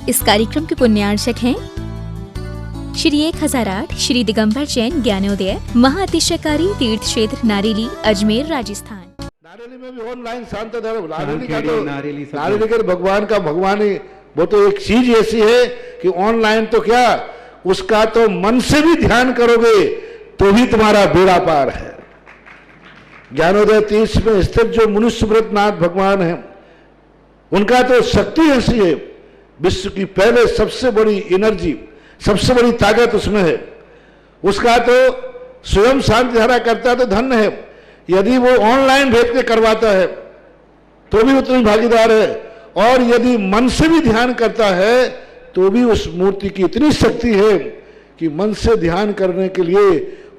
इस कार्यक्रम के पुण्यार्चक हैं श्री 1008 श्री दिगंबर जैन ज्ञानोदय महाअतिशयकारी तीर्थ क्षेत्र नारेली अजमेर राजस्थान। नारेली में भी ऑनलाइन शांत धर्म नारेली का भगवान का भगवान ही वो तो एक चीज ऐसी है कि ऑनलाइन तो क्या उसका तो मन से भी ध्यान करोगे तो भी तुम्हारा बेड़ा पार है। ज्ञानोदय तीर्थ में स्थित जो मुनि सुब्रतनाथ भगवान है उनका तो शक्ति ऐसी है, विश्व की पहले सबसे बड़ी एनर्जी सबसे बड़ी ताकत उसमें है। उसका तो स्वयं शांति धारा करता तो धन्य है, यदि वो ऑनलाइन भेज के करवाता है तो भी उतनी भागीदार है, और यदि मन से भी ध्यान करता है तो भी उस मूर्ति की इतनी शक्ति है कि मन से ध्यान करने के लिए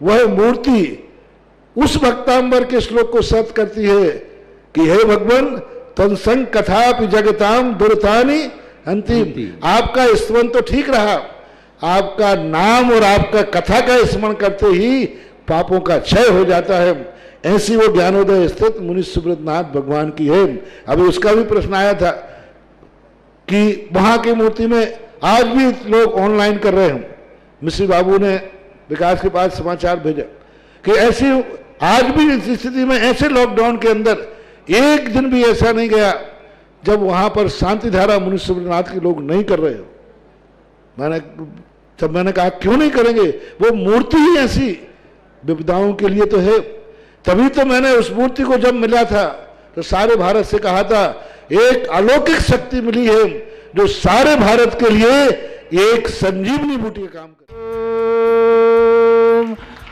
वह मूर्ति उस भक्तांबर के श्लोक को सत्य करती है कि हे भगवान तत्संग कथापि जगताम दुर्तानि अंतिम। आपका स्मरण तो ठीक रहा, आपका नाम और आपका कथा का स्मरण करते ही पापों का क्षय हो जाता है। ऐसी वो ज्ञानोदय स्थित मुनि सुब्रतनाथ भगवान की है। अभी उसका भी प्रश्न आया था कि वहां की मूर्ति में आज भी लोग ऑनलाइन कर रहे हैं। मिश्री बाबू ने विकास के पास समाचार भेजा कि ऐसी आज भी इस स्थिति में ऐसे लॉकडाउन के अंदर एक दिन भी ऐसा नहीं गया जब वहां पर शांति धारा मुनि सुब्रतनाथ के लोग नहीं कर रहे हो। मैंने कहा क्यों नहीं करेंगे, वो मूर्ति ही ऐसी विपदाओं के लिए तो है। तभी तो मैंने उस मूर्ति को जब मिला था तो सारे भारत से कहा था एक अलौकिक शक्ति मिली है जो सारे भारत के लिए एक संजीवनी बूटी का काम करे।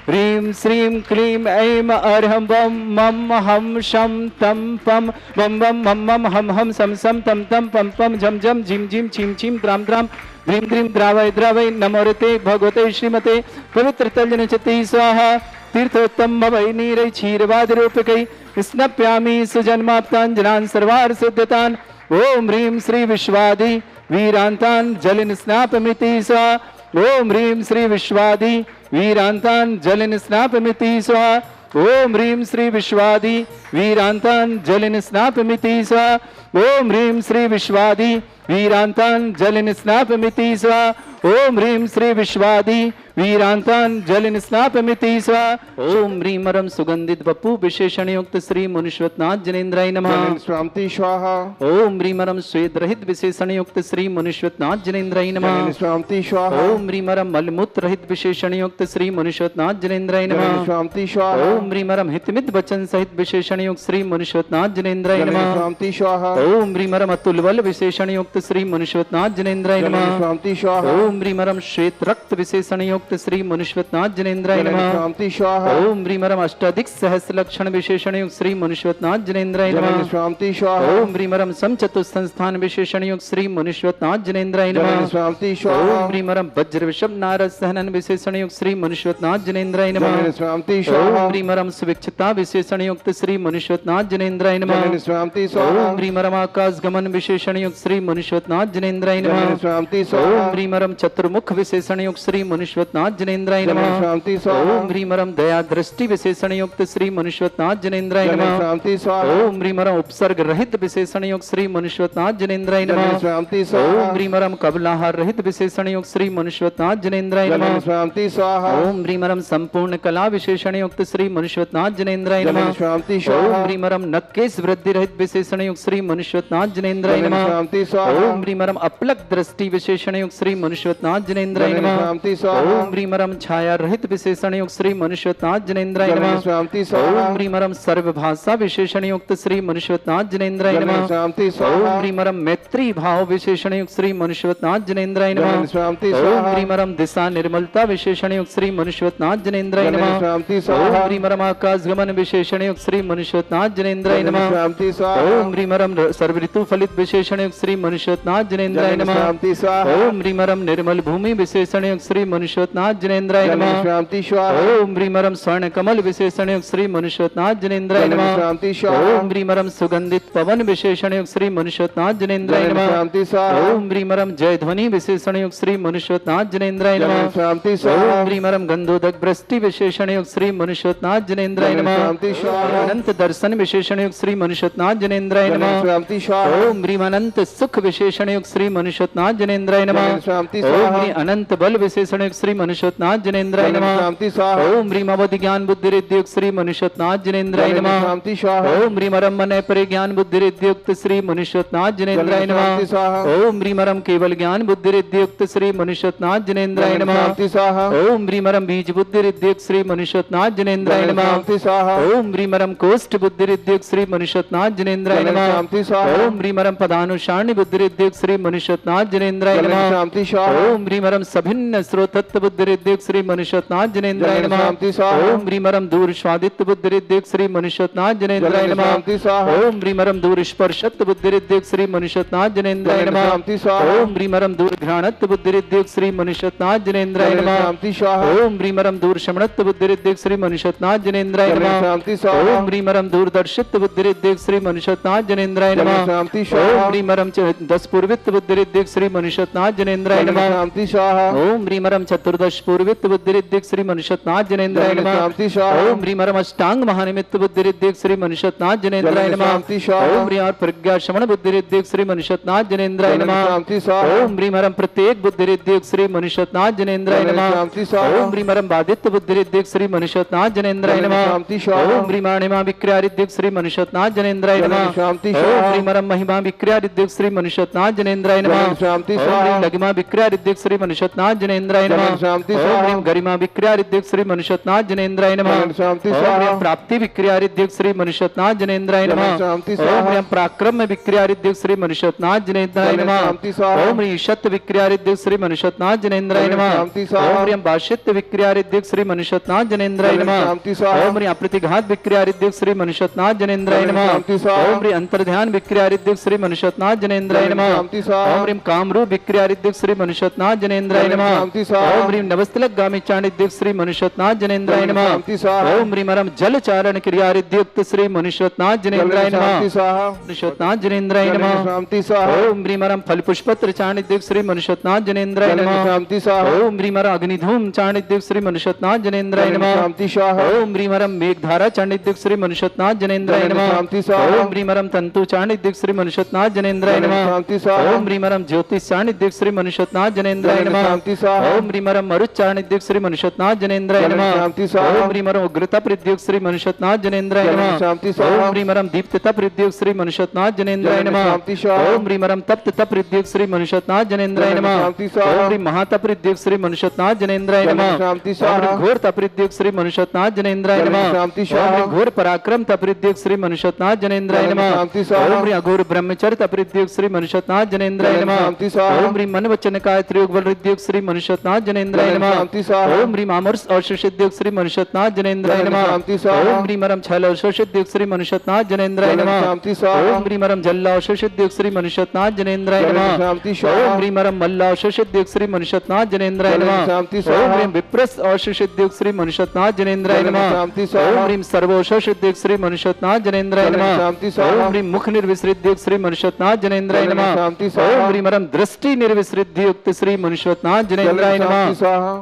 ह्रीं श्रीं क्लीं ऐं अर्हं वं मम हम शम तम पम वम वम मम मम हम हम सम सम तम तम पम पम झम झम झिम झिम छिम छिम द्राम द्राम ह्रीं द्रीं द्रावय द्रावय नमोरते भगवते श्रीमते पवित्र तल्जनचते स्वाहा तीर्थोत्तम भवै नीरै क्षीरवाद रूपकै स्नप्यामि सुजन्माप्ताञ्जनान् सर्वार्थ सिद्धतान्। ओम ह्रीं श्री विश्वादि वीरान्तान् जलिन स्नापमिति स्वाहा। ओम ह्रीं श्री विश्वादि वीरान्तान् जलिन स्नापमिति स्वाहा। ओम ह्रीं श्री विश्वादि वीरान्तान् जलिन स्नापमिति स्वाहा। ओम ह्रीं श्री विश्वादि वीरान्तान् जलिन स्नापमिति स्वाहा। ओम ह्रीं श्री विश्वादि वीरान्तान् जलिन स्नापमिति स्वाहा। ओम ह्रीं मरम सुगंधित वपु विशेषण युक्त श्री मुनिश्वतनाथ जनेन्द्राय नमः स्वामी स्वाहा। ओम ह्रीं मरम श्वेत रहित विशेषण युक्त श्री मुनिश्वतनाथ जनेन्द्राय नमः स्वामी स्वाहा। ओम ह्रीं मरम मलमूत्र रहित विशेषण युक्त श्री मुनिश्वतनाथ जनेन्द्राय नमः स्वामी स्वाहा। ओम ह्रीं मरम हितमित वचन सहित विशेषण युक्त श्री मुनिश्वतनाथ जनेन्द्राय नमः स्वामी स्वाहा। ओम ह्रीं मरम अतुलबल विशेषण युक्त श्री मुनिश्वतनाथ जनेन्द्राय नमः स्वामी स्वाहा। ओम ह्रीं मरम श्वेत रक्त विशेषण युक्त श्री मुनिश्वतनाथ जनेन्द्राय नमः स्वामी स्वाहा। ओम ह्रीं मरम अष्टाधिक सहस्र लक्षण विशेषण युक्त श्री मुनिश्वतनाथ जनेन्द्राय नमः स्वामी स्वाहा। ओम ह्रीं मरम समचतुः संस्थान विशेषण युक्त श्री मुनिश्वतनाथ जनेन्द्राय नमः स्वामी स्वाहा। ओम ह्रीं मरम वज्र विषम नारद सहनन विशेषण युक्त श्री मुनिश्वतनाथ जनेन्द्राय नमः स्वामी स्वाहा। ओम ह्रीं मरम सुविक्षता विशेषण युक्त श्री मुनिश्वतनाथ जनेन्द्राय नमः स्वामी स्वाहा। ओम ह्रीं मरम आकाश गमन विशेषण युक्त श्री मुनिश्वतनाथ जनेन्द्राय नमः स्वामी स्वाहा। ओम ह्रीं मरम चतुर्मुख विशेषण युक्त श्री मुनिश्वतनाथ जनेन्द्राय नमः स्वामी स्वाहा। ओम ह्रीं मरम दया दृष्टि विशेषण युक्त श्री मुनिश्वतनाथ जनेन्द्राय नमः स्वामी स्वाहा। ओम ह्रीं मरम उपसर्ग रहित विशेषण युक्त श्री मुनिश्वतनाथ जनेन्द्राय नमः स्वामी स्वाहा। ओम ह्रीं मरम कबलाहार रहित विशेषण युक्त श्री मुनिश्वतनाथ जनेन्द्राय नमः स्वामी स्वाहा। ओम ह्रीं मरम संपूर्ण कला विशेषण युक्त श्री मुनिश्वतनाथ जनेन्द्राय नमः स्वामी स्वाहा। ओम ह्रीं मरम नक्केश वृद्धि रहित विशेषण युक्त श्री मुनिश्वतनाथ जनेन्द्राय नमः स्वामी स्वाहा। ओम ह्रीं मरम अपलक दृष्टि विशेषण युक्त श्री मुनिश्वतनाथ जनेन्द्राय नमः स्वामी स्वाहा। ओम ह्रीं मरम छाया रहित विशेषण युक्त श्री मुनिश्वतनाथ जनेन्द्राय नमः स्वामी स्वाहा। ओम ह्रीं मरम सर्वभाषा विशेषण युक्त श्री मुनिश्वतनाथ जनेन्द्राय नमः स्वामी स्वाहा। ओम ह्रीं मरम मैत्री भाव विशेषण युक्त श्री मुनिश्वतनाथ जनेन्द्राय नमः स्वामी स्वाहा। ओम ह्रीं मरम दिशा निर्मलता विशेषण युक्त श्री मुनिश्वतनाथ जनेन्द्राय नमः स्वामी स्वाहा। ओम ह्रीं मरम आकाश गमन विशेषण युक्त श्री मुनिश्वतनाथ जनेन्द्राय नमः स्वामी स्वाहा। ओम ह्रीं मरम सर्व ऋतु फलित विशेषण युक्त श्री मुनिश्वतनाथ जनेन्द्राय नमः स्वामी स्वाहा। ओम ह्रीं मरम निर्मल भूमि विशेषण युक्त श्री मुनिश्वतनाथ मनुष्योत्नाथ जनेन्द्राय नमः शांति स्वाहा ओम ह्रीमरम स्वर्ण कमल विशेषण युक्त श्री मनुष्योत्नाथ जनेन्द्राय नमः शांति स्वाहा ओम ह्रीमरम सुगंधित पवन विशेषण युक्त श्री मनुष्योत्नाथ जनेन्द्राय नमः शांति स्वाहा ओम ह्रीमरम जय ध्वनि विशेषण युक्त श्री मनुष्योत्नाथ जनेन्द्राय नमः शांति स्वाहा ओम ह्रीमरम गंधोदक वृष्टि विशेषण युक्त श्री मनुष्योत्नाथ जनेन्द्राय नमः शांति स्वाहा अनंत दर्शन विशेषण युक्त श्री मनुष्योत्नाथ जनेन्द्राय नमः शांति स्वाहा ओम ह्रीम अनंत सुख विशेषण युक्त श्री मनुष्योत्नाथ जनेन्द्राय नमः शांति ओम स्वाहा ह्रीम अनंत बल विशेषण युक्त श्री मनुष्योत्नाथ जनेन्द्राय नमः शांति स्वाहा ओम ह्रीम अवधि ज्ञान बुद्धि रिद्धि युक्त श्री मनुष्योत्नाथ जनेन्द्राय नमः शांति स्वाहा ओम ह्रीम रम मन परि ज्ञान बुद्धि रिद्धि युक्त श्री मनुष्योत्नाथ जनेन्द्राय नमः शांति स्वाहा ओम ह्रीम रम केवल ज्ञान बुद्धि रिद्धि युक्त श्री मनुष्योत्नाथ जनेन्द्राय नमः शांति स्वाहा ओम ह्रीम रम बीज बुद्धि रिद्धि युक्त श्री मनुष्योत्नाथ जनेन्द्राय नमः शांति स्वाहा ओम ह्रीम रम कोष्ठ बुद्धि रिद्धि युक्त श्री मनुष्योत्नाथ जनेन्द्राय नमः शांति स्वाहा ओम ह्रीम रम पदानुसारणी बुद्धि रिद्धि युक्त श्री मनुष्योत्नाथ जनेन्द्राय नमः शांति स्वाहा ओम ह्रीम रम सभिन्न स्रोतत्व बुद्धि रिद्धि युक्त श्री मनुष्योत्नाथ जनेन्द्राय नमः शांति स्वाहा ओम ह्रीम रम दूर स्वादित्व बुद्धि रिद्धि युक्त श्री मनुष्योत्नाथ जनेन्द्राय नमः शांति स्वाहा ओम ह्रीम रम दूर स्पर्शत्व बुद्धि रिद्धि युक्त श्री मनुष्योत्नाथ जनेन्द्राय नमः शांति स्वाहा ओम ह्रीम रम दूर घ्राणत्व बुद्धि रिद्धि युक्त श्री मनुष्योत्नाथ जनेन्द्राय नमः शांति स्वाहा ओम ह्रीम रम दूर शमणत्व बुद्धि रिद्धि युक्त श्री मनुष्योत्नाथ जनेन्द्राय नमः शांति स्वाहा ओम ह्रीम रम दूरदर्शित्व बुद्धि रिद्धि युक्त श्री मनुष्योत्नाथ जनेन्द्राय नमः शांति ओम स्वाहा ह्रीम रम दस पूर्वित्व बुद्धि रिद्धि युक्त श्री मनुष्योत्नाथ जनेन्द्राय नमः शांति स्वाहा ओम ह्रीम रम चतुर्दश पूर्वित्व बुद्धि रिद्धि युक्त श्री मनुष्योत्नाथ जनेन्द्राय नमः शांति स्वाहा ओम ह्रीम रम अष्टांग महानिमित्त बुद्धि रिद्धि युक्त श्री मनुष्योत्नाथ जनेन्द्राय नमः शांति स्वाहा ओम ह्रीम प्रज्ञा श्रवण बुद्धि रिद्धि युक्त श्री मनुष्योत्नाथ जनेन्द्राय नमः शांति स्वाहा ओम ह्रीम रम प्रत्येक बुद्धि रिद्धि युक्त श्री मनुष्योत्नाथ जनेन्द्राय नमः शांति स्वाहा ओम ह्रीम रम बाधित्व बुद्धि रिद्धि युक्त श्री मनुष्योत्नाथ जनेन्द्राय नमः शांति स्वाहा ओम ह्रीम अणिमा विक्रिया रिद्धि युक्त श्री मनुष्योत्नाथ जनेन्द्राय नमः शांति ओम स्वाहा ह्रीम रम महिमा विक्रिया रिद्धि युक्त श्री मनुष्योत्नाथ जनेन्द्राय नमः शांति ओम स्वाहा ह्रीम लघिमा विक्रिया रिद्धि युक्त श्री मनुष्योत्नाथ जनेन्द्राय नमः शांति ओम स्वाहा ह्रीम गरिमा विक्रिया रिद्धि युक्त श्री मनुष्योत्नाथ जनेन्द्राय नमः शांति ओम स्वाहा ह्रीम प्राप्ति विक्रिया रिद्धि युक्त श्री मनुष्योत्नाथ जनेन्द्राय नमः शांति ओम स्वाहा ह्रीम पराक्रम विक्रिया रिद्धि युक्त श्री मनुष्योत्नाथ जनेन्द्राय नमः शांति स्वाहा ओम ह्रीम ईशत विक्रिया रिद्धि युक्त श्री मनुष्योत्नाथ जनेन्द्राय नमः शांति स्वाहा ओम ह्रीम भाष्यत्व विक्रिया रिद्धि युक्त श्री मनुष्योत्नाथ जनेन्द्राय नमः शांति स्वाहा ओम ह्रीम अप्रतिघात विक्रिया रिद्धि युक्त श्री मनुष्योत्नाथ जनेन्द्राय नमः शांति स्वाहा ओम ह्रीम अंतर्ध्यान विक्रिया रिद्धि युक्त श्री मनुष्योत्नाथ जनेन्द्राय नमः शांति स्वाहा ओम ह्रीम कामरूप विक्रिया रिद्धि युक्त श्री मनुष्योत्नाथ जनेन्द्राय नमः शांति स्वाहा ओम ह्रीम नवस्तलक गामी चाणिद्य युक्त श्री मनुष्योत्नाथ जनेन्द्राय नमः शांति स्वाहा ओम ह्रीम रम जल चारण क्रिया रिद्धि युक्त श्री मनुष्योत्नाथ जनेन्द्राय नमः शांति स्वाहा मनुष्योत्नाथ जनेन्द्राय नमः शांति स्वाहा ओम ह्रीम रम फल पुष्पत्र चाणिद्य युक्त श्री मनुष्योत्नाथ जनेन्द्राय नमः शांति स्वाहा ओम ह्रीम रम अग्निधूम चाणिद्य युक्त श्री मनुष्योत्नाथ जनेन्द्राय नमः शांति स्वाहा ओम ह्रीम रम मेघधारा चाणिद्य युक्त श्री मनुष्योत्नाथ जनेन्द्राय नमः शांति स्वाहा ओम ह्रीम रम तंतु चाणिद्य युक्त श्री मनुष्योत्नाथ जनेन्द्राय नमः शांति स्वाहा ओम ह्रीम रम ज्योतिष चाणिद्य युक्त श्री मनुष्योत्नाथ जनेन्द्राय नमः शांति स्वाहा ओम ह्रीम रम मरुत चाणिद्य युक्त श्री मनुष्योत्नाथ जनेन्द्राय नमः शांति स्वाहा ओम ह्रीम रम उग्रता प्रद्युक्त श्री मनुष्योत्नाथ जनेन्द्राय नमः शांति स्वाहा ओम ह्रीम रम दीप्तता प्रद्युक्त श्री मनुष्योत्नाथ जनेन्द्राय नमः शांति स्वाहा ओम ह्रीम रम तप्तता प्रद्युक्त श्री मनुष्योत्नाथ जनेन्द्राय नमः शांति स्वाहा ओम ह्रीम महाता प्रद्युक्त श्री मनुष्योत्नाथ जनेन्द्राय नमः शांति ओम स्वाहा ह्रीम घोर तप्रद्युक्त श्री मनुष्योत्नाथ जनेन्द्राय नमः शांति ओम स्वाहा ह्रीम घोर पराक्रम तप्रद्युक्त श्री मनुष्योत्नाथ जनेन्द्राय नमः शांति स्वाहा ओम ह्रीम अघोर ब्रह्मचर्य तप्रद्युक्त श्री मनुष्योत्नाथ जनेन्द्राय नमः शांति स्वाहा ओम ह्रीम मन वचन काय त्रियोग बल रिद्युक्त श्री मनुष्योत्नाथ जनेन्द्राय नमः शांति स्वाहा ओम ह्रीम अमरस औषधियुक्त श्री मनुष्योत्नाथ जनेन्द्राय नमः शांति स्वाहा ओम ह्रीम रम छल औषधियुक्त श्री मनुष्योत्नाथ जनेन्द्राय नमः शांति स्वाहा ओम ह्रीम रम जल औषधियुक्त श्री मनुष्योत्नाथ जनेन्द्राय नमः शांति स्वाहा ओम ह्रीम रम मल्ल औषधियुक्त श्री मनुष्योत्नाथ जनेन्द्राय नमः शांति ओम स्वाहा ह्रीम विप्रस औषधियुक्त श्री मनुष्योत्नाथ जनेन्द्राय नमः शांति स्वाहा ओम ह्रीम सर्वौषधियुक्त श्री मनुष्योत्नाथ जनेन्द्राय नमः शांति स्वाहा ओम ह्रीम मुख निर्विसृद्युक्त श्री मनुष्योत्नाथ जनेन्द्राय नमः शांति स्वाहा ओम ह्रीम रम दृष्टि निर्विसृद्युक्त श्री मनुष्योत्नाथ जनेन्द्राय नमः शांति स्वाहा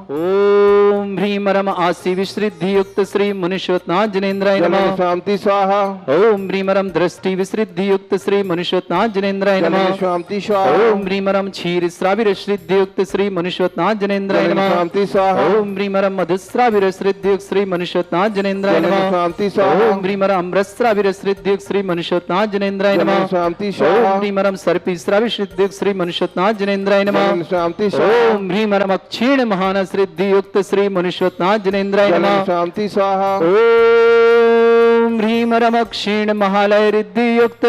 ओम ह्रीम रम आसी विश्रिद्धि युक्त श्री मनुष्योत्नाथ जनेन्द्राय नमः शांति स्वाहा ओम ह्रीम रम दृष्टि विश्रिद्धि युक्त श्री मनुष्योत्नाथ जनेन्द्राय नमः शांति स्वाहा ओम ह्रीम रम क्षीर श्राविर श्रिद्धि युक्त श्री मनुष्योत्नाथ जनेन्द्राय नमः शांति स्वाहा ओम ह्रीम रम मधुश्राविर श्रिद्धि युक्त श्री मनुष्योत्नाथ जनेन्द्राय नमः शांति स्वाहा ओम ह्रीम रम अमृतश्राविर श्रिद्धि युक्त श्री मनुष्योत्नाथ जनेन्द्राय नमः शांति ओम स्वाहा ह्रीम रम सर्पी श्राविर श्रिद्धि युक्त श्री मनुष्योत्नाथ जनेन्द्राय नमः शांति स्वाहा ओम ह्रीम रम क्षीण महान श्रिद्धि युक्त श्री मनुष्योत्नाथ जनेन्द्राय नमः शांति स्वाहा ओम ह्रीम रम क्षीण महालय रिद्धि युक्त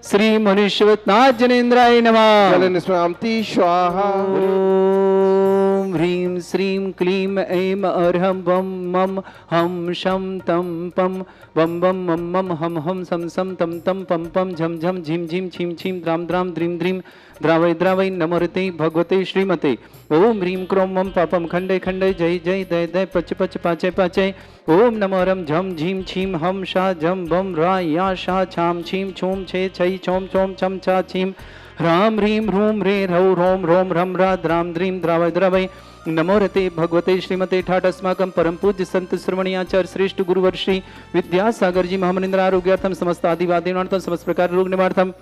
श्री मनुष्योत्नाथ जनेन्द्राय नमः शांति स्वाहा ओम ओम ह्रीं श्रीं क्लीं ऐं अर्हं बम मम हम शम तम पम बम बम मम मम हम हम सम सम तम तम पम पम झम झम झिम झिम छिम छिम द्राम द्राम द्रीम द्रीम द्रावय द्रावय नमोरते भगवते श्रीमते ओम ह्रीं क्रोम मम पापम खंडे खंडे जय जय दय दय पच पच पाचय पाचय ओम नमो रम झम झीम छीम हम शा झम बम रा या शा छाम छीम छूम छे छई छोम छोम छम छा छीम ह्राम ह्रीं ह्रूम रे ह्रौ रोम रोम ह्रम रा द्राम द्रीम द्रावय द्रावय नमो रते भगवते श्रीमते ठाट अस्माकं परम पूज्य संत श्रवणी आचार्य श्रेष्ठ गुरुवर श्री विद्यासागर जी महामनिंद्र आरोग्यार्थम समस्त आदिवादीनार्थम समस्त प्रकार रोग निवार्थम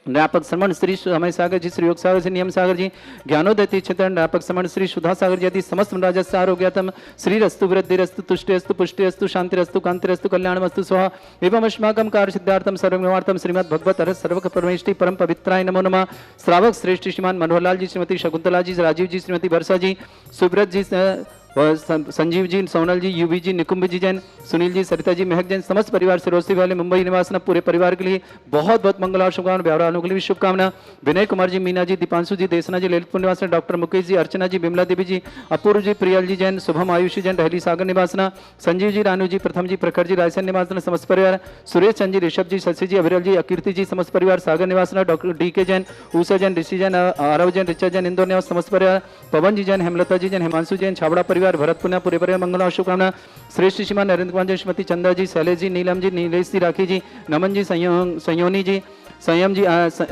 व्यापक श्रमण श्री समय सागर जी श्री योग सागर जी नियम सागर जी ज्ञानोदय तीर्थचरण व्यापक श्रमण श्री सुधा सागर जी आदि समस्त राजस्व आरोग्यतम श्री रस्तु वृद्धिरस्तु तुष्टिरस्तु पुष्टिरस्तु शांतिरस्तु कांतिरस्तु कल्याणमस्तु स्वाहा एवं अस्माकं कार्य सिद्धार्थम सर्वनिवार्थम श्रीमद् भगवत अरहत सर्वक परमेष्टि परम पवित्राय नमो नमः। श्रावक श्रेष्ठ श्रीमान मनोहरलाल जी श्रीमती शकुंतला जी राजीव जी श्रीमती वर्षा जी सुब्रत जी संजीव जी सोनल जी यूवी जी निकुंभ जी जैन सुनील जी सरिता जी महक जैन समस्त परिवार से रोस्ती वाले मुंबई निवास पूरे परिवार के लिए बहुत बहुत मंगल और शुभकामना व्यवहारों के लिए शुभकामना। विनय कुमार जी मीना जी दीपांशु जी देसना जी ललितपुर निवास डॉक्टर मुकेश जी अर्चना जी बिमला देवी जी अपूर्व जी प्रियल जी जैन शुभम आयुषी जैन दहली सागर निवासना संजीव जी रानू जी प्रथम जी प्रखर जी रायसन निवासना समस्त परिवार सुरेश चंद जी ऋषभ जी शशि जी अविरल जी अकीर्ति जी समस्त परिवार सागर निवासना डॉक्टर डी के जैन ऊषा जैन ऋषि जैन आरव जैन रिचा जैन इंदौर निवास समस्त परिवार पवन जी जैन हेमलता जी जैन हिमांशु जैन छाबड़ा परिवार भरतपुर पूरे परिवार मंगल और शुभकामना। श्रेष्ठ श्रीमान नरेंद्र कुमार जी श्रीमती चंद्रा जी शैलेश जी नीलम जी नीलेश जी राखी जी नमन जी संयोनी जी संयम जी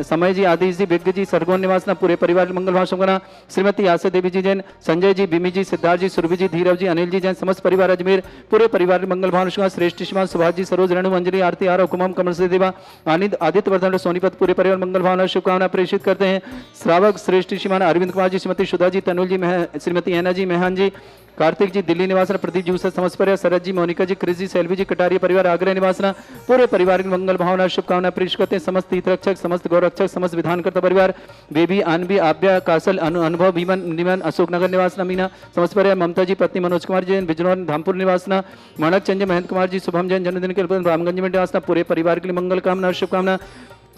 समय जी आदिश जी विज्ञ जी सरगोन निवासना पूरे परिवार मंगल भाव शुभकामना। श्रीमती आशा देवी जी जैन संजय जी बिमी जी सिद्धार्थ जी सुरभि जी धीरव जी अनिल जी जैन समस्त परिवार अजमेर पूरे परिवार मंगल भाव शुभकामना। श्रेष्ठ श्रीमान सुभाष जी सरोज रेणु अंजलि आरती आरव कुमम कमल से देवा आदित्य वर्धन सोनीपत पूरे परिवार मंगल भावना शुभकामना प्रेषित करते हैं। श्रावक श्रेष्ठ श्रीमान अरविंद कुमार जी श्रीमती सुधा जी तनुल जी श्रीमती ऐना जी मेहन जी कार्तिक जी दिल्ली निवासना प्रदीप जी उषा समस्त परिवार शरद जी मोनिका जी क्रिस जी सैलवी जी कटारिया परिवार आगरा निवासना पूरे परिवार की मंगल भावना शुभकामना प्रेषित करते हैं। समस्त तीर्थरक्षक समस्त गौरक्षक समस्त विधानकर्ता परिवार बेबी आनबी आभ्या कासल अनुभव भीमन निमन अशोकनगर निवासना मीना समस्त परिवार ममता जी पत्नी मनोज कुमार जैन बिजनौर धामपुर निवासना माणक चंद महेंद्र कुमार जी शुभम जैन जन्मदिन के रामगंज में निवासना पूरे परिवार के लिए मंगल कामना शुभकामना।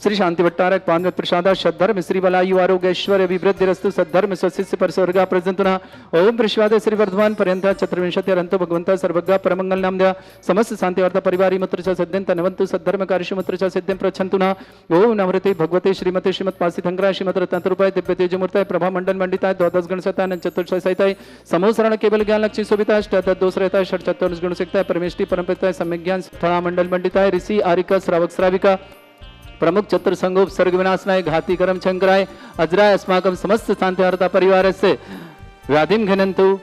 श्री शांति भट्टारक पांडव प्रसाद सद्धर्म श्री बलायु आरोग्य ऐश्वर्य अभिवृद्धि रस्तु सद्धर्म स्वशिष्य परस्वर्गा प्रजंतुना ओम प्रश्वाद श्री वर्धमान पर्यंता चतुर्विंशति अरंतो भगवंता सर्वज्ञ परमंगल नाम दया समस्त शांति वार्ता परिवारी मुत्र च सिद्धं तनवंतु सद्धर्म कार्यशु मुत्र च सिद्धं प्रच्छन्तुना ओम नमृते भगवते श्रीमते श्रीमत पासी थंगरा श्रीमत रत्नरूपाय दिव्य तेज मूर्ताय प्रभा मंडल मंडिताय द्वादश गण सताय चतुर्थ सहिताय समोसरण केवल ज्ञान लक्ष्मी शोभिताय अष्टादश दोष रहताय षट चतुर्थ गुण सिकताय परमेष्टि परमपिताय सम्यक ज्ञान स्थला मंडल मंडिताय ऋषि आरिका श्रावक श्राविका प्रमुख चतुर संगोप सर्ग विनाशनाय घाती कर्म शंकराय अजराय अस्माकं समस्त शांति वार्ता परिवार से व्याधिम घनंतु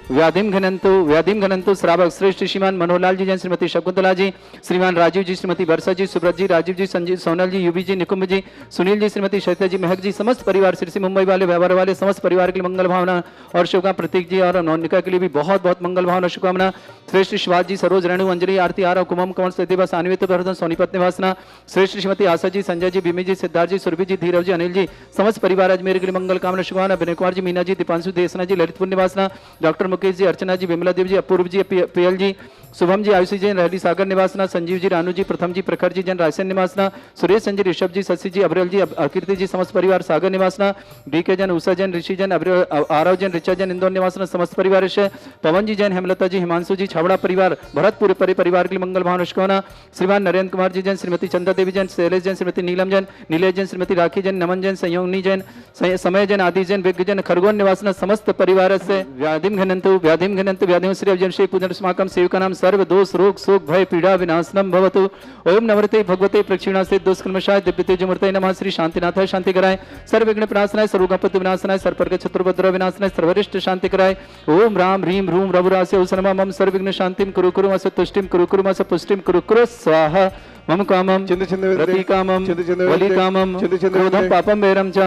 श्रावक श्रेष्ठ श्रीमान मनोहरलाल जी जैन श्रीमती शकुंतला जी श्रीमान राजीव जी श्रीमती वर्षा जी सुब्रत जी राजीव जी संजीव सोनल जी यूबी जी निकुंभ जी सुनील जी श्रीमती शैता जी महक जी समस्त परिवार श्री मुंबई वाले व्यवहार वाले समस्त परिवार के लिए मंगल भावना और शुभकामना। प्रतीक जी और नौनिका के लिए भी बहुत बहुत मंगल भावना शुभकामना। श्रेष्ठ शिवाज जी सरोज रेणु अंजलि आरती आरव कुमम कंवर सत्यवा सान्वित वर्धन सोनीपत निवासना श्रेष्ठ श्रीमती आशा जी संजय जी बिमी जी सिद्धार्थ जी सुरभि जी धीरव जी अनिल जी समस्त परिवार अजमेर के लिए मंगल कामना शुभकामना। विनय कुमार जी मीना जी दीपांशु देसना जी ललितपुर निवासना डॉक्टर मुकेश जी अर्चना जी विमला देवी जी अपूर्व जी पीएल जी शुभम जी आयुषी जैन रहली सागर निवासना संजीव जी रानू जी प्रथम जी प्रखर जी जैन रायसन निवासना सुरेश संजय ऋषभ जी शशि जी अबरल जी अकीर्ति जी समस्त परिवार सागर निवासना डी के जैन उषा जैन ऋषि जैन आरव जैन रिचा जैन इंदौर निवासना समस्त परिवार से पवन जी जैन हेमलता जी हिमांशु जी छाबड़ा परिवार भरतपुर परिवार के लिए मंगल भावना शुभकामना। श्रीमान नरेंद्र कुमार जी जैन श्रीमती चंद्रा देवी जैन शैलेश जैन श्रीमती नीलम जैन नीलेश जैन श्रीमती राखी जैन नमन जैन संयोनी जैन समय जैन आदि जैन विज्ञ जैन खरगोन निवासना समस्त परिवार से व्याधिम घनंतु श्री अवजन श्री पूजन अस्माकं सेवका नाम सर्व दोष रोग शोक भय पीड़ा विनाशनम भवतु ओम नमृते भगवते प्रक्षिणा से दुष्कर्मशाय दिव्य तेज मूर्तये नमः। श्री शांतिनाथाय शांति कराय सर्व विघ्न विनाशनाय सर्वोपत्ति विनाशनाय सर्वपर्ग शत्रुभद्र विनाशनाय सर्वरिष्ट शांति कराय ओम राम ह्रीं ह्रूं रघुरास्य उसनमा मम सर्व विघ्न शांतिम कुरु कुरु मस तुष्टिम कुरु कुरु मस पुष्टिम कुरु कुरु स्वाहा मम कामम रति कामम वली कामम क्रोधम पापम वैरम च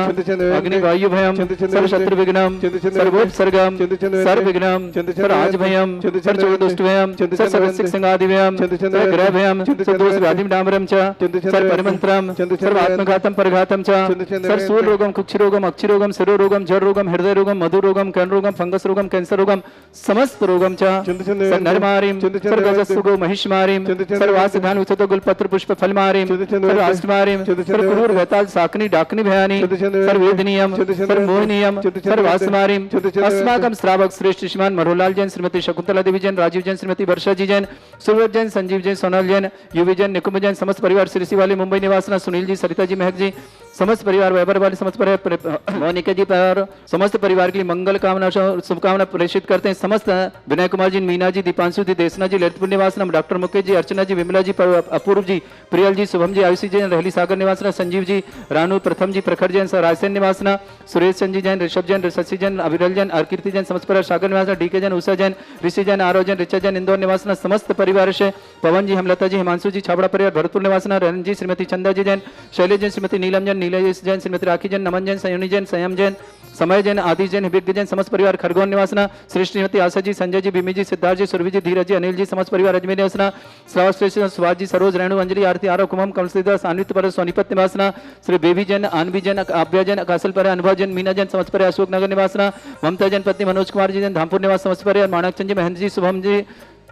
अग्नि वायु भयम सर्व शत्रु विघ्नम सर्वोपसर्गम सर्व विघ्नम सर्व भयम सर्व चोदुष्ट भयम सर्व सिंहादि भयम सर्व ग्रह भयम सर्व दोष व्याधिम डामरम च सर्व परिमंत्रम सर्व आत्मघातम परघातम च सर्व सूल रोगम कुक्षि रोगम अक्षि रोगम शिरो रोगम जर रोगम हृदय रोगम मधु रोगम कर्ण रोगम फंगस रोगम कैंसर रोगम समस्त रोगम च सर्व नरमारिम सर्व गजस्सुगो महिषमारिम सर्व आसिधान उच्चतो गुलपत्र पुष्प फलमारीं सर्वाष्टमारीं सर्वक्रूर भयताल साकनी डाकनी भयानी सर्वेदनीयम सर्वमोहनीयम सर्वास्मारीं अस्माकं श्रावक श्रेष्ठ श्रीमान मनोहरलाल जैन, श्रीमती शकुंतला देवी जैन, राजीव जैन, श्रीमती वर्षा जी जैन, सुरवत जैन, संजीव जैन, सोनल जैन, युवी जैन, निकुंभ जैन, समस्त परिवार सिरसी वाले मुंबई निवासना, सुनील जी, सरिता जी, महक जी, समस्त परिवार वैभव वाले समस्त परिवार मोनिका जी पर समस्त परिवार के लिए मंगल कामना शुभकामना प्रेषित करते हैं। समस्त विनय कुमार जी, मीना जी, दीपांशु जी, देशना जी, ललितपुर निवासना, डॉक्टर मुकेश जी, अर्चना जी, विमला जी, अपूर्व जी, प्रियल जी, शुभम जी, आयुषी जैन, रहली सागर निवासना, संजीव जी, रानू, प्रथम जी, प्रखर जैन, रायसेन निवासना, सुरेश चंद जी जैन, ऋषभ जैन, शशि जैन, अविरल जैन, अर्कीर्ति जैन, समस्त परिवार सागर निवासना, डीके जैन, उषा जैन, ऋषि जैन, आरव जैन, रिचा जैन, इंदौर निवासना, समस्त परिवार से पवन जी, हेमलता जी, हिमांशु जी, छाबड़ा परिवार भरतपुर निवासना, रन जी, श्रीमती चंदा जी जैन, शैलेश जैन, श्रीमती नीलम जैन, नीलेश जैन, श्रीमती राखी जैन, नमन जैन, सयोनी जैन, संयम जैन, समय जैन, आदि जैन, हिबिक जैन, समस्त परिवार खरगोन निवासना, श्री श्रीमती आशा जी, संजय जी, बिमी जी, सिद्धार्थ जी, सुरभि जी, धीरज जी, अनिल जी, समस्त परिवार अजमेर निवासना, श्रावक श्रेष्ठ सुभाष जी, सरोज, रेणु, अंजलि, आरती, आरव, कुमम, कमलसीधर, सान्वित पर सोनीपत निवासना, श्री बेबी जैन, आनवी जैन, आभ्या जैन, कासल पर अनुभव जैन, मीना जैन, समस्त परिवार अशोक नगर निवासना, ममता जैन, पत्नी मनोज कुमार जी जैन, धामपुर निवास, समस्त परिवार माणक चंद जी, महेंद्र जी, शुभम जी,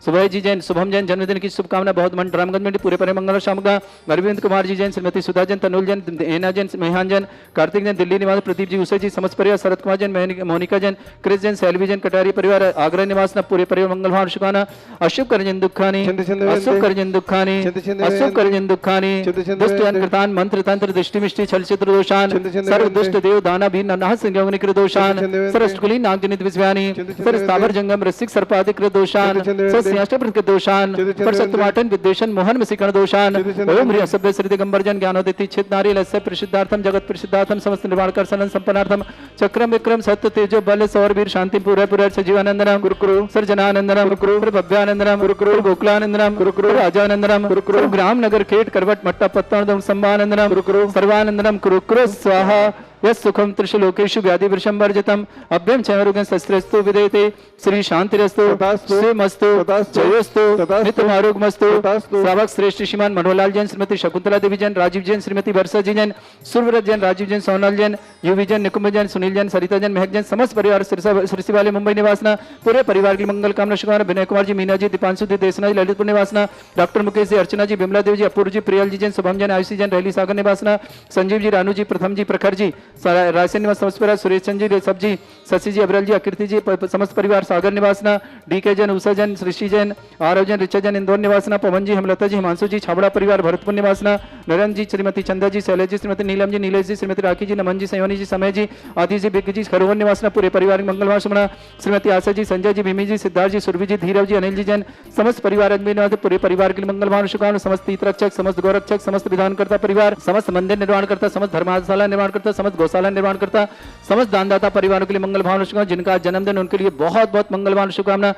सुबह जी जैन, शुभम जैन, जन्मदिन की शुभकामना बहुत मन रामगंज में पूरे परिवार मंगल शाम का, अरविंद कुमार जी जैन, श्रीमती सुधा जैन, तनुल जैन, एना जैन, मेहान जैन, कार्तिक जैन, दिल्ली निवास, प्रदीप जी, उषा जी, समस्त परिवार, शरद कुमार जैन, मोनिका जैन, क्रिस जैन, सैलवी जैन, कटारी परिवार, आगरा निवास, पूरे परिवार मंगल भाव शुकाना, अशुभ करजन दुखानी, अशुभ करजन दुखानी, अशुभ करजन दुखानी, दुष्ट अनकृतान मंत्र तंत्र दृष्टि मिष्टि छल चित्र दोषान, सर्व दुष्ट देव दाना भी नमः संयोगनि कृत दोषान, सरष्टकुली नागजनित विज्ञानी, सर स्थावर जंगम रसिक सर्पादिक कृत दोषान, सर सिंहासन प्रकृत दोषान, पर सत्वाटन विद्वेषण मोहन मिसिकण दोषान, ओम ह्रीं असभ्य श्री दिगंबर जन ज्ञानोदिति छिद नारी लस्य प्रसिद्धार्थम जगत प्रसिद्धार्थम समस्त निर्वाण कर सनन संपन्नार्थम चक्रम विक्रम सत्य तेजो बल सौर वीर शांति पूरे पूरे सजीवानंदनम गुरुकुरु सर्जनानंदनम गुरुकुरु भव्यानंदनम गुरुकुरु गोकुलानंदनम गुरुकुरु राजानंदनम गुरुकुरु ग्राम नगर खेट करवट मट्टा पत्तानंदम संभानंदनम गुरुकुरु सर्वानंदनम गुरुकुरु स्वाहा यस सुखम त्रिशलोकेषु व्याधि वृषंवर्जितम अभ्यम चमरुगन शस्त्रस्तु विदेते श्री शांतिरस्तु श्रीमस्तु जयोस्तु नित्यम आरोग्यमस्तु श्रावक श्रेष्ठ श्रीमान मनोहरलाल जैन, श्रीमती शकुंतला देवी जैन, राजीव जैन, श्रीमती वर्षा जी जैन, सुरव्रत जैन, राजीव जैन, सोनल जैन, युवी जैन, निकुंभ जैन, सुनील जैन, सरिता जैन, महक जैन, समस्त परिवार सिरसी वाले मुंबई निवासना, पूरे परिवार की मंगल कामना शुभकामना, विनय कुमार जी, मीना जी, दीपांशु जी, देशना जी, ललितपुर निवासना, डॉक्टर मुकेश जी, अर्चना जी, विमला देवी जी, अपूर्व जी, प्रियल जी जैन, शुभम जैन, आयुषी जैन, रहली सागर निवासना, संजीव जी, रानू जी, प्रथम जी, प्रखर जी, रायसेन निवास, समस्त परिवार सुरेश चंद जी, ऋषभ जी, शशि जी, अविरल जी, अकीर्ति जी, समस्त परिवार सागर निवासना, डीके जैन, उषा जैन, ऋषि जैन, आरव जैन, रिचा जैन, इंदौर निवासना, पवन जी, हेमलता जी, हिमांशु जी, छाबड़ा परिवार भरतपुर निवासना, नरेंद्र जी, श्रीमती चंदा जी, शैलेश जी, श्रीमती नीलम जी, नीलेश जी, श्रीमती राखी जी, नमन जी, सयोनी जी, समय जी, आदि जी, बिग जी, खरगोन निवासना, पूरे परिवार मंगलवार सुमना, श्रीमती आशा जी, संजय जी, भीमी जी, सिद्धार्थ जी, सुरभि जी, धीरव जी, अनिल जी जैन, समस्त परिवार अजमेर निवास, पूरे परिवार के लिए मंगल भाव शुभकामना, समस्त तीर्थरक्षक, समस्त गौरक्षक, समस्त विधानकर्ता परिवार, समस्त मंदिर निर्माण करता, समस्त धर्मशाला निर्माण करता, समस्त गौशाला निर्माण करता, समस्त दानदाता परिवारों के लिए मंगल भावना शुभकामना, जिनका जन्मदिन उनके लिए बहुत बहुत मंगल भावना शुभकामना,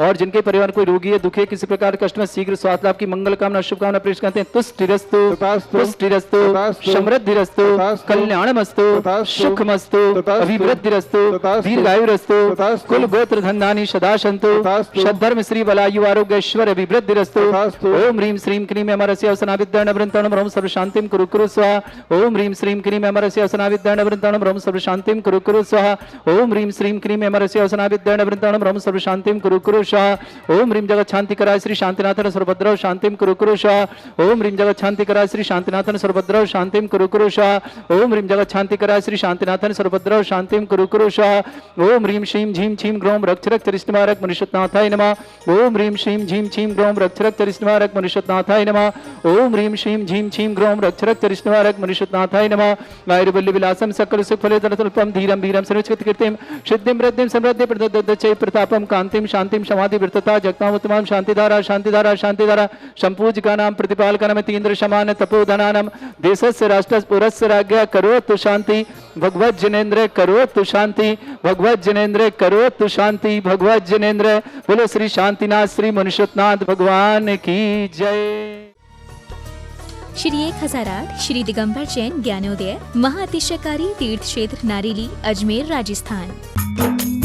और जिनके परिवार कोई रोगी है, दुखी है, किसी प्रकार कष्ट में शीघ्र स्वास्थ्य लाभ की मंगल कामना शुभकामना पेश करते हैं। तुष्टिरस्तु पुष्टिरस्तु समृद्धिरस्तु कल्याणमस्तु सुखमस्तु अभिवृद्धिरस्तु दीर्घायुरस्तु कुल गोत्र धन्धानि सदा सन्तु सद्धर्म श्री बलायु आरोग्य ऐश्वर्य अभिवृद्धिरस्तु। ओम ह्रीं श्रीं क्लीं अमरस्य अवसनाविद्यानवृन्ताणं ब्रह्म सर्वशान्तिं कुरु कुरु स्वाहा। ओम ह्रीं श्रीं क्लीं अमरस्य अवसनाविद्यानवृन्ताणं ब्रह्म सर्वशान्तिं कुरु कुरु स्वाहा। ओम ह्रीं श्रीं क्लीं अमरस्य अवसनाविद्यानवृन्ताणं ब्रह्म सर्वशान्तिं कुरु कुरु स्वाहा। ओम ह्रीं जगत शांति कराय श्री शांतिनाथन सर्वभद्रव शांतिं कुरु कुरु स्वाहा। ओम ह्रीं जगत शांति कराय श्री शांतिनाथन सर्वभद्रव शांतिं कुरु कुरु स्वाहा। ओम ह्रीं जगत शांति कराय श्री शांतिनाथन सर्वभद्रव शांतिं कुरु कुरु स्वाहा। ओम ह्रीं श्रीं झीं छीं ग्रौं रक्षरक चरिष्टमारक मनुष्यनाथाय नमः। ओम ह्रीं श्रीं झीं छीं ग्रौं रक्षरक चरिष्टमारक मनुष्यनाथाय नमः। ओम ह्रीं श्रीं झीं छीं ग्रौं रक्षरक चरिष्टमारक मनुष्यनाथाय नमः। आयुर्बल्ली विलासम सकल सुखफले तलतल्पम धीरम वीरम सर्वोच्च कीर्तिम सिद्धिं वृद्धिं समृद्धि प्रददच्चै प्रतापम कांतिं शांतिं समाधि वृत्तता जगतां उत्तमां शांतिधारा शांतिधारा शांतिधारा संपूज्यकानां प्रतिपालकानां तीन्द्र समान तपोधनानां देशस्य राष्ट्रस्य पुरस्य राज्ञा करोतु शांति भगवत जनेन्द्र करोतु शांति भगवत जनेन्द्र करोतु शांति भगवत जनेन्द्र। बोलो श्री शांतिनाथ श्री मनुष्यनाथ भगवान की जय। श्री 1008 श्री दिगंबर जैन ज्ञानोदय महाअतिशयकारी तीर्थ क्षेत्र नारेली अजमेर राजस्थान।